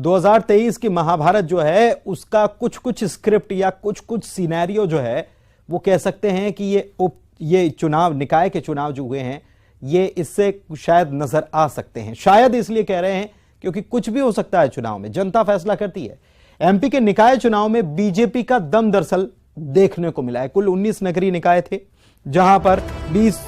2023 की महाभारत जो है उसका कुछ कुछ स्क्रिप्ट या कुछ कुछ सिनेरियो जो है वो कह सकते हैं कि ये चुनाव, निकाय के चुनाव जो हुए हैं, ये इससे शायद नजर आ सकते हैं। शायद इसलिए कह रहे हैं क्योंकि कुछ भी हो सकता है चुनाव में, जनता फैसला करती है। एमपी के निकाय चुनाव में बीजेपी का दम दरअसल देखने को मिला है। कुल 19 नगरीय निकाय थे जहां पर 20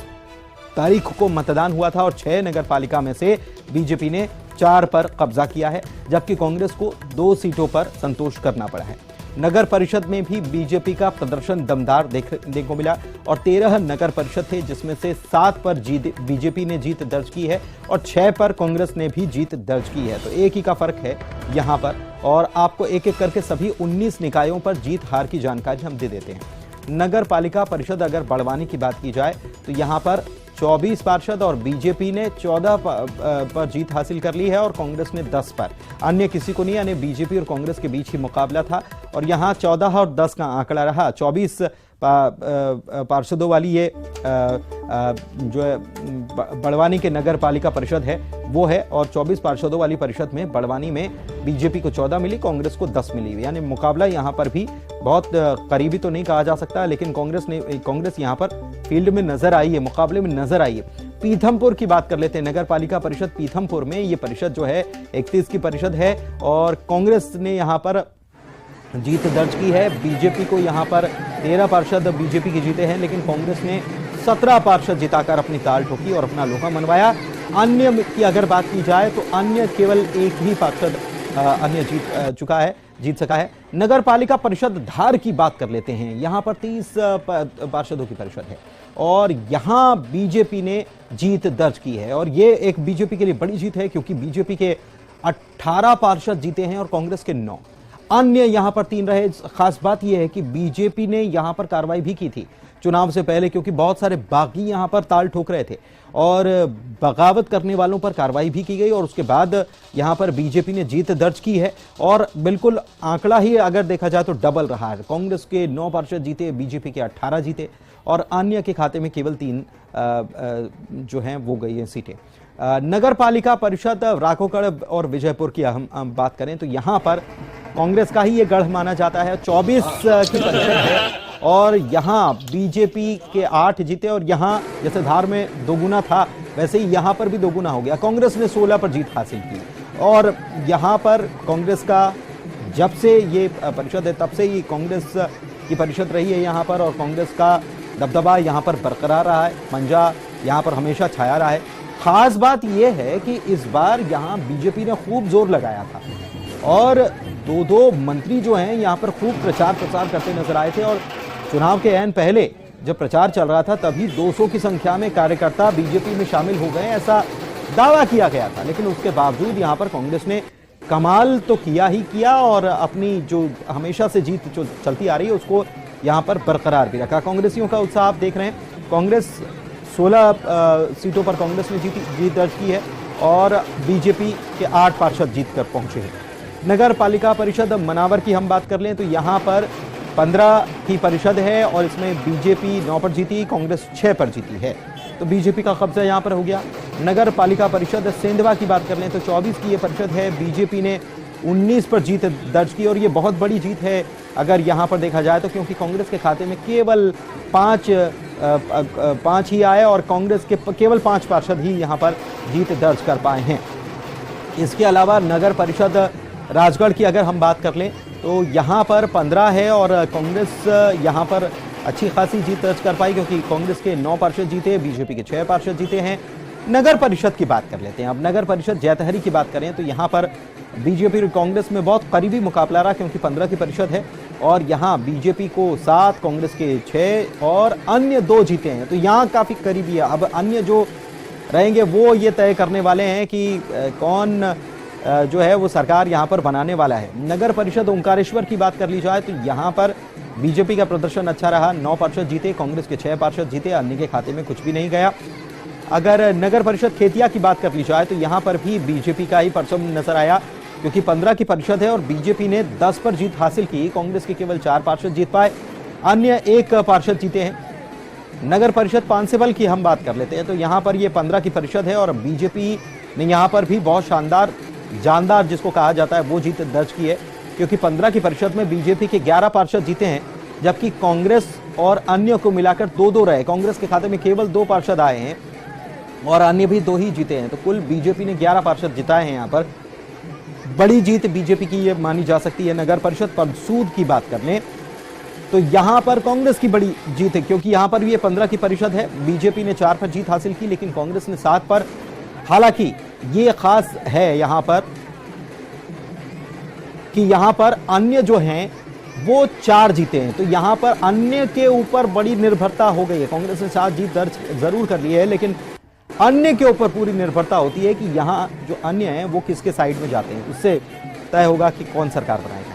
तारीख को मतदान हुआ था और 6 नगर पालिका में से बीजेपी ने 4 पर कब्जा किया है, जबकि कांग्रेस को 2 सीटों पर संतोष करना पड़ा है। नगर परिषद में भी बीजेपी का प्रदर्शन दमदार देखने को मिला और 13 नगर परिषद थे जिसमें से 7 पर बीजेपी ने जीत दर्ज की है और 6 पर कांग्रेस ने भी जीत दर्ज की है। तो एक ही का फर्क है यहां पर, और आपको एक एक करके सभी 19 निकायों पर जीत हार की जानकारी हम दे देते हैं। नगर पालिका परिषद अगर बड़वानी की बात की जाए तो यहां पर 24 पार्षद और बीजेपी ने 14 पर जीत हासिल कर ली है और कांग्रेस ने 10 पर। अन्य किसी को नहीं, यानी बीजेपी और कांग्रेस के बीच ही मुकाबला था और यहां 14 और 10 का आंकड़ा रहा। 24 पार्षदों वाली ये जो है बड़वानी के नगर पालिका परिषद है वो है, और 24 पार्षदों वाली परिषद में बड़वानी में बीजेपी को 14 मिली, कांग्रेस को 10 मिली। यानी मुकाबला यहां पर भी बहुत करीबी तो नहीं कहा जा सकता, लेकिन कांग्रेस यहां पर फील्ड में नजर आई है, मुकाबले में नजर आई है। पीथमपुर की बात कर लेते हैं। नगर पालिका परिषद पीथमपुर में ये परिषद जो है 31 की परिषद है और कांग्रेस ने यहां पर जीत दर्ज की है। बीजेपी को यहां पर 13 पार्षद बीजेपी के जीते हैं, लेकिन कांग्रेस ने 17 पार्षद जिताकर अपनी ताल ठोकी और अपना लोहा मनवाया। अन्य की अगर बात की जाए तो अन्य केवल एक ही पार्षद अन्य जीत सका है। नगर पालिका परिषद धार की बात कर लेते हैं। यहां पर 30 पार्षदों की परिषद है और यहां बीजेपी ने जीत दर्ज की है और ये एक बीजेपी के लिए बड़ी जीत है क्योंकि बीजेपी के 18 पार्षद जीते हैं और कांग्रेस के 9। अन्य यहां पर 3 रहे। खास बात यह है कि बीजेपी ने यहां पर कार्रवाई भी की थी चुनाव से पहले, क्योंकि बहुत सारे बागी यहां पर ताल ठोक रहे थे और बगावत करने वालों पर कार्रवाई भी की गई और उसके बाद यहां पर बीजेपी ने जीत दर्ज की है और बिल्कुल आंकड़ा ही अगर देखा जाए तो डबल रहा है। कांग्रेस के 9 पार्षद जीते, बीजेपी के 18 जीते और अन्य के खाते में केवल 3 जो हैं वो गई हैं सीटें। नगर पालिका परिषद राकोकड़ और विजयपुर की हम बात करें तो यहां पर कांग्रेस का ही ये गढ़ माना जाता है। 24 की परिषद है और यहां बीजेपी के 8 जीते और यहां जैसे धार में दोगुना था वैसे ही यहां पर भी दोगुना हो गया। कांग्रेस ने 16 पर जीत हासिल की और यहां पर कांग्रेस का जब से ये परिषद है तब से ही कांग्रेस की परिषद रही है यहां पर और कांग्रेस का दबदबा यहां पर बरकरार रहा है, पंजा यहां पर हमेशा छाया रहा है। खास बात यह है कि इस बार यहां बीजेपी ने खूब जोर लगाया था और 2 मंत्री जो हैं यहां पर खूब प्रचार करते नजर आए थे और चुनाव के ऐन पहले जब प्रचार चल रहा था तभी 200 की संख्या में कार्यकर्ता बीजेपी में शामिल हो गए, ऐसा दावा किया गया था। लेकिन उसके बावजूद यहां पर कांग्रेस ने कमाल तो किया ही किया और अपनी जो हमेशा से जीत जो चलती आ रही है उसको यहां पर बरकरार भी रखा। कांग्रेसियों का उत्साह आप देख रहे हैं। कांग्रेस 16 सीटों पर कांग्रेस ने जीत दर्ज की है और बीजेपी के 8 पार्षद जीत कर पहुंचे हैं। नगर पालिका परिषद मनावर की हम बात कर लें तो यहां पर 15 की परिषद है और इसमें बीजेपी 9 पर जीती, कांग्रेस 6 पर जीती है, तो बीजेपी का कब्जा यहां पर हो गया। नगर पालिका परिषद सेंधवा की बात कर लें तो 24 की ये परिषद है, बीजेपी ने 19 पर जीत दर्ज की और ये बहुत बड़ी जीत है अगर यहां पर देखा जाए तो, क्योंकि कांग्रेस के खाते में केवल 5 ही आए और कांग्रेस के केवल 5 पार्षद ही यहां पर जीत दर्ज कर पाए हैं। इसके अलावा नगर परिषद राजगढ़ की अगर हम बात कर लें तो यहां पर 15 है और कांग्रेस यहां पर अच्छी खासी जीत दर्ज कर पाई क्योंकि कांग्रेस के 9 पार्षद जीते, बीजेपी के 6 पार्षद जीते हैं। नगर परिषद की बात कर लेते हैं। अब नगर परिषद जैतहरी की बात करें तो यहां पर बीजेपी और कांग्रेस में बहुत करीबी मुकाबला रहा क्योंकि 15 की परिषद है और यहां बीजेपी को 7, कांग्रेस के 6 और अन्य 2 जीते हैं, तो यहां काफी करीबी है। अब अन्य जो रहेंगे वो ये तय करने वाले हैं कि कौन जो है वो सरकार यहां पर बनाने वाला है। नगर परिषद ओंकारेश्वर की बात कर ली जाए तो यहां पर बीजेपी का प्रदर्शन अच्छा रहा, 9 पार्षद जीते, कांग्रेस के 6 पार्षद जीते, अन्य के खाते में कुछ भी नहीं गया। अगर नगर परिषद खेतिया की बात कर ली जाए तो यहां पर भी बीजेपी का ही परचम नजर आया क्योंकि 15 की परिषद है और बीजेपी ने 10 पर जीत हासिल की, कांग्रेस के केवल 4 पार्षद जीत पाए, अन्य 1 पार्षद जीते हैं। नगर परिषद पांसेबल की हम बात कर लेते हैं तो यहां पर ये 15 की परिषद है और बीजेपी ने यहां पर भी बहुत शानदार जानदार जिसको कहा जाता है वो जीत दर्ज की है, क्योंकि 15 की परिषद में बीजेपी के 11 पार्षद जीते हैं, जबकि कांग्रेस और अन्य को मिलाकर 2-2 रहे। कांग्रेस के खाते में केवल 2 पार्षद आए हैं और अन्य भी 2 ही जीते हैं। तो कुल बीजेपी ने 11 पार्षद जिताए हैं। यहां पर बड़ी जीत बीजेपी की ये मानी जा सकती है। नगर परिषद परसूद की बात कर लें तो यहां पर कांग्रेस की बड़ी जीत है, क्योंकि यहां पर भी ये 15 की परिषद है। बीजेपी ने 4 पर जीत हासिल की, लेकिन कांग्रेस ने 7 पर। हालांकि ये खास है यहां पर कि यहां पर अन्य जो हैं वो 4 जीते हैं, तो यहां पर अन्य के ऊपर बड़ी निर्भरता हो गई है। कांग्रेस ने 7 जीत दर्ज जरूर कर ली है, लेकिन अन्य के ऊपर पूरी निर्भरता होती है कि यहां जो अन्य हैं वो किसके साइड में जाते हैं। उससे तय होगा कि कौन सरकार बनाएगा।